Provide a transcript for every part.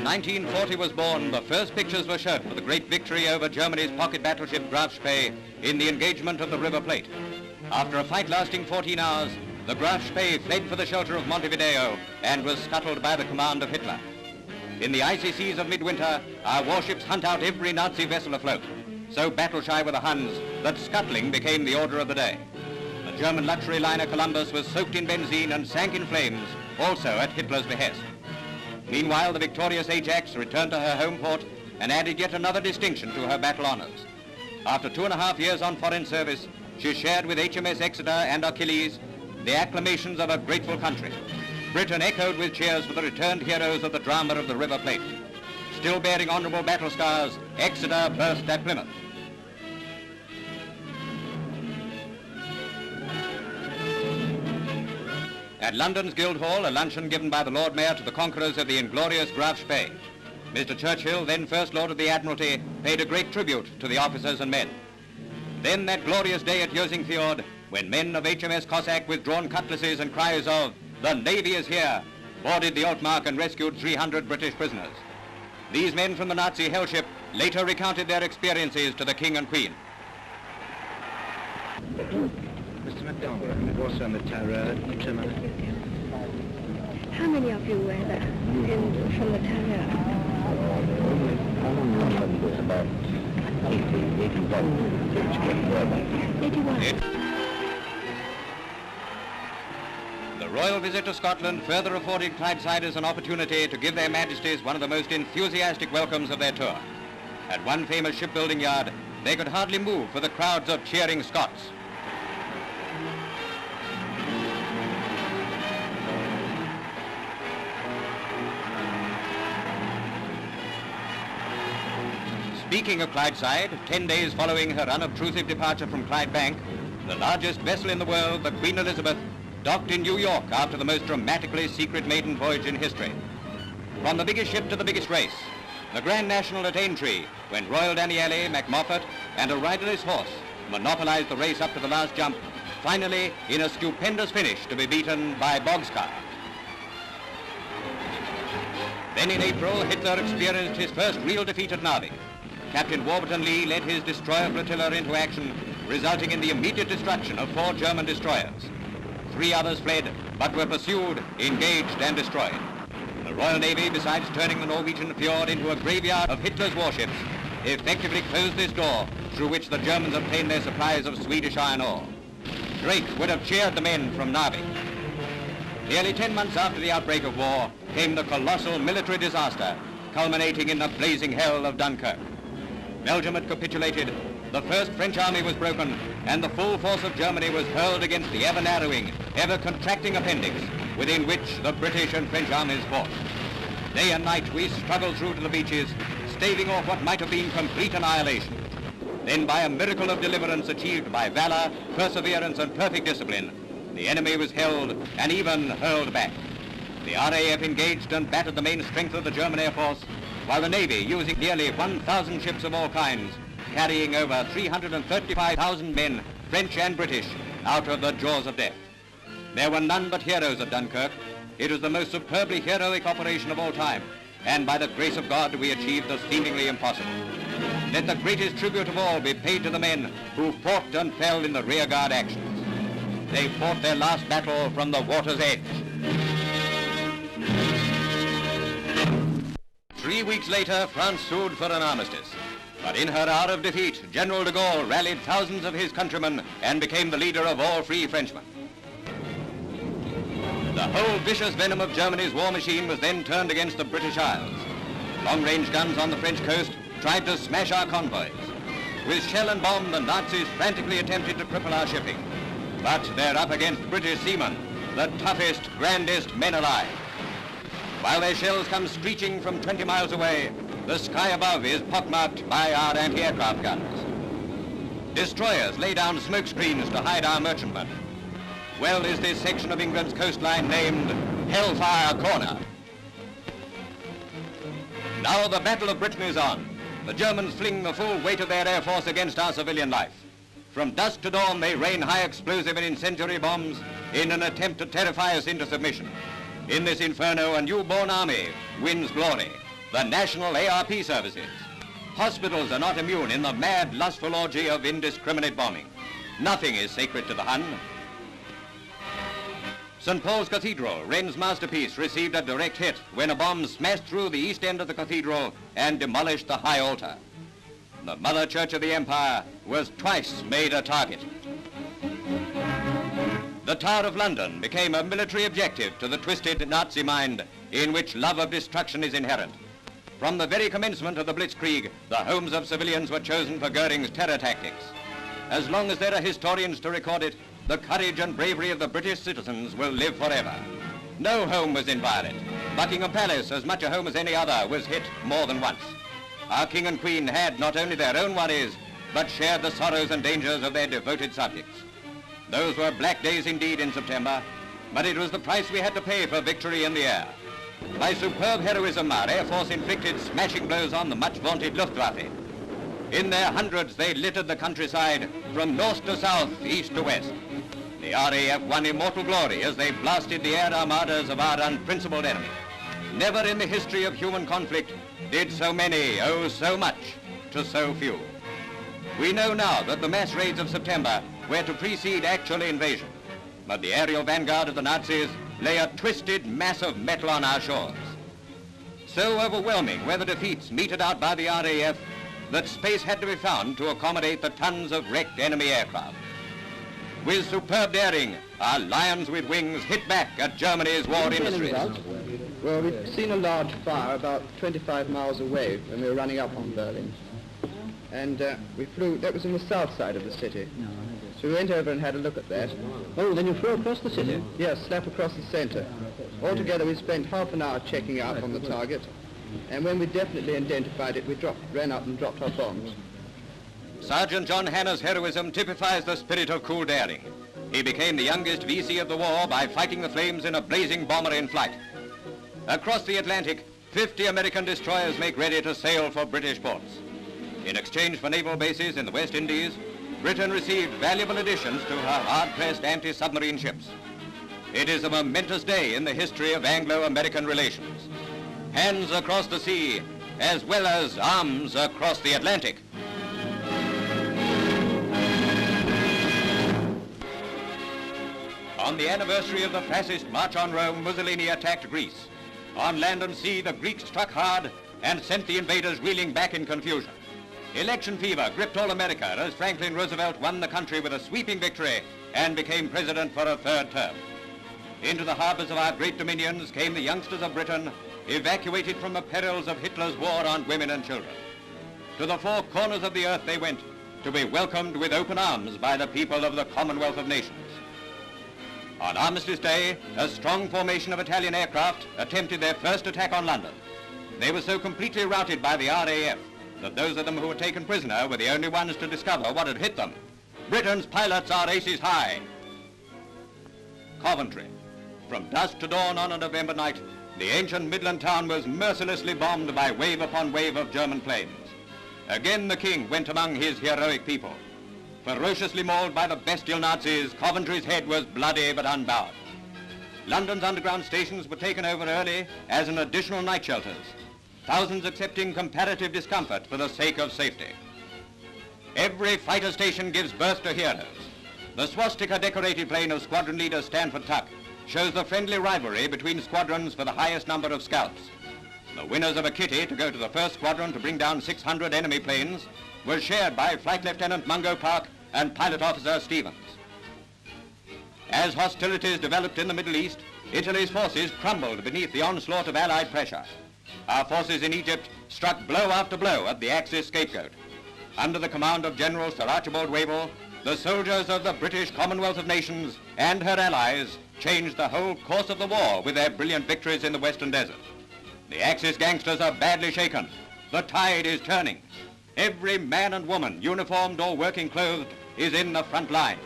1940 was born, the first pictures were shown for the great victory over Germany's pocket battleship Graf Spee in the engagement of the River Plate. After a fight lasting 14 hours, the Graf Spee fled for the shelter of Montevideo and was scuttled by the command of Hitler. In the icy seas of midwinter, our warships hunt out every Nazi vessel afloat. So battle-shy were the Huns that scuttling became the order of the day. The German luxury liner Columbus was soaked in benzene and sank in flames, also at Hitler's behest. Meanwhile, the victorious Ajax returned to her home port and added yet another distinction to her battle honors. After 2.5 years on foreign service, she shared with HMS Exeter and Achilles the acclamations of a grateful country. Britain echoed with cheers for the returned heroes of the drama of the River Plate. Still bearing honorable battle scars, Exeter burst at Plymouth. At London's Guildhall, a luncheon given by the Lord Mayor to the conquerors of the inglorious Graf Spee. Mr. Churchill, then First Lord of the Admiralty, paid a great tribute to the officers and men. Then that glorious day at Josing Fjord, when men of HMS Cossack with drawn cutlasses and cries of "The Navy is here," boarded the Altmark and rescued 300 British prisoners. These men from the Nazi hell ship later recounted their experiences to the King and Queen. Mr. MacDonald, what's on the Terror, trimmer? How many of you were there from the Terror? There's about 81. The royal visit to Scotland further afforded Clydesiders an opportunity to give their Majesties one of the most enthusiastic welcomes of their tour. At one famous shipbuilding yard, they could hardly move for the crowds of cheering Scots. Speaking of Clydeside, 10 days following her unobtrusive departure from Clydebank, the largest vessel in the world, the Queen Elizabeth, docked in New York after the most dramatically secret maiden voyage in history. From the biggest ship to the biggest race, the Grand National at Aintree, when Royal Daniele, MacMoffat, and a riderless horse monopolized the race up to the last jump, finally in a stupendous finish to be beaten by Bogskar. Then in April, Hitler experienced his first real defeat at Narvik. Captain Warburton Lee led his destroyer flotilla into action, resulting in the immediate destruction of 4 German destroyers. 3 others fled, but were pursued, engaged, and destroyed. The Royal Navy, besides turning the Norwegian fjord into a graveyard of Hitler's warships, effectively closed this door through which the Germans obtained their supplies of Swedish iron ore. Drake would have cheered the men from Narvik. Nearly 10 months after the outbreak of war came the colossal military disaster, culminating in the blazing hell of Dunkirk. Belgium had capitulated, the first French army was broken, and the full force of Germany was hurled against the ever-narrowing, ever-contracting appendix within which the British and French armies fought. Day and night we struggled through to the beaches, staving off what might have been complete annihilation. Then by a miracle of deliverance achieved by valor, perseverance, and perfect discipline, the enemy was held and even hurled back. The R.A.F. engaged and battered the main strength of the German Air Force, while the Navy, using nearly 1,000 ships of all kinds, carrying over 335,000 men, French and British, out of the jaws of death. There were none but heroes at Dunkirk. It was the most superbly heroic operation of all time, and by the grace of God we achieved the seemingly impossible. Let the greatest tribute of all be paid to the men who fought and fell in the rearguard actions. They fought their last battle from the water's edge. 3 weeks later, France sued for an armistice. But in her hour of defeat, General de Gaulle rallied thousands of his countrymen and became the leader of all free Frenchmen. The whole vicious venom of Germany's war machine was then turned against the British Isles. Long-range guns on the French coast tried to smash our convoys. With shell and bomb, the Nazis frantically attempted to cripple our shipping. But they're up against British seamen, the toughest, grandest men alive. While their shells come screeching from 20 miles away, the sky above is pockmarked by our anti-aircraft guns. Destroyers lay down smoke screens to hide our merchantmen. Well is this section of England's coastline named Hellfire Corner. Now the Battle of Britain is on. The Germans fling the full weight of their air force against our civilian life. From dusk to dawn they rain high explosive and incendiary bombs in an attempt to terrify us into submission. In this inferno, a newborn army wins glory. the national ARP services. Hospitals are not immune in the mad, lustful orgy of indiscriminate bombing. Nothing is sacred to the Hun. St. Paul's Cathedral, Wren's masterpiece, received a direct hit when a bomb smashed through the east end of the cathedral and demolished the high altar. The Mother Church of the Empire was twice made a target. The Tower of London became a military objective to the twisted Nazi mind in which love of destruction is inherent. From the very commencement of the Blitzkrieg, the homes of civilians were chosen for Goering's terror tactics. As long as there are historians to record it, the courage and bravery of the British citizens will live forever. No home was inviolate. Buckingham Palace, as much a home as any other, was hit more than once. Our King and Queen had not only their own worries, but shared the sorrows and dangers of their devoted subjects. Those were black days indeed in September, but it was the price we had to pay for victory in the air. By superb heroism, our Air Force inflicted smashing blows on the much-vaunted Luftwaffe. In their hundreds, they littered the countryside from north to south, east to west. The R.A.F. won immortal glory as they blasted the air armadas of our unprincipled enemy. Never in the history of human conflict did so many owe so much to so few. We know now that the mass raids of September were to precede actual invasion, but the aerial vanguard of the Nazis lay a twisted mass of metal on our shores. So overwhelming were the defeats meted out by the R.A.F. that space had to be found to accommodate the tons of wrecked enemy aircraft. With superb daring, our lions with wings hit back at Germany's war industries. Well, we'd seen a large fire about 25 miles away when we were running up on Berlin. And we flew, that was in the south side of the city. So we went over and had a look at that. Oh, then you flew across the city? Yes, slap across the center. Altogether, we spent half an hour checking out on the target. And when we definitely identified it, we ran up and dropped our bombs. Sergeant John Hanna's heroism typifies the spirit of cool daring. He became the youngest VC of the war by fighting the flames in a blazing bomber in flight. Across the Atlantic, 50 American destroyers make ready to sail for British ports. In exchange for naval bases in the West Indies, Britain received valuable additions to her hard-pressed anti-submarine ships. It is a momentous day in the history of Anglo-American relations. Hands across the sea, as well as arms across the Atlantic. On the anniversary of the fascist march on Rome, Mussolini attacked Greece. On land and sea, the Greeks struck hard and sent the invaders reeling back in confusion. Election fever gripped all America as Franklin Roosevelt won the country with a sweeping victory and became president for a third term. Into the harbors of our great dominions came the youngsters of Britain, evacuated from the perils of Hitler's war on women and children. To the four corners of the earth they went, to be welcomed with open arms by the people of the Commonwealth of Nations. On Armistice Day, a strong formation of Italian aircraft attempted their first attack on London. They were so completely routed by the R.A.F. that those of them who were taken prisoner were the only ones to discover what had hit them. Britain's pilots are aces high. Coventry. From dusk to dawn on a November night, the ancient Midland town was mercilessly bombed by wave upon wave of German planes. Again the King went among his heroic people. Ferociously mauled by the bestial Nazis, Coventry's head was bloody but unbowed. London's underground stations were taken over early as an additional night shelters, thousands accepting comparative discomfort for the sake of safety. Every fighter station gives birth to heroes. The swastika-decorated plane of Squadron Leader Stanford Tuck shows the friendly rivalry between squadrons for the highest number of scalps. The winners of a kitty to go to the first squadron to bring down 600 enemy planes was shared by Flight Lieutenant Mungo Park and Pilot Officer Stevens. As hostilities developed in the Middle East, Italy's forces crumbled beneath the onslaught of Allied pressure. Our forces in Egypt struck blow after blow at the Axis scapegoat. Under the command of General Sir Archibald Wavell, the soldiers of the British Commonwealth of Nations and her allies changed the whole course of the war with their brilliant victories in the Western Desert. The Axis gangsters are badly shaken. The tide is turning. Every man and woman, uniformed or working clothed, is in the front line.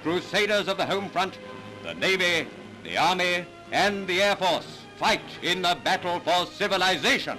Crusaders of the home front, the Navy, the Army, and the Air Force fight in the battle for civilization.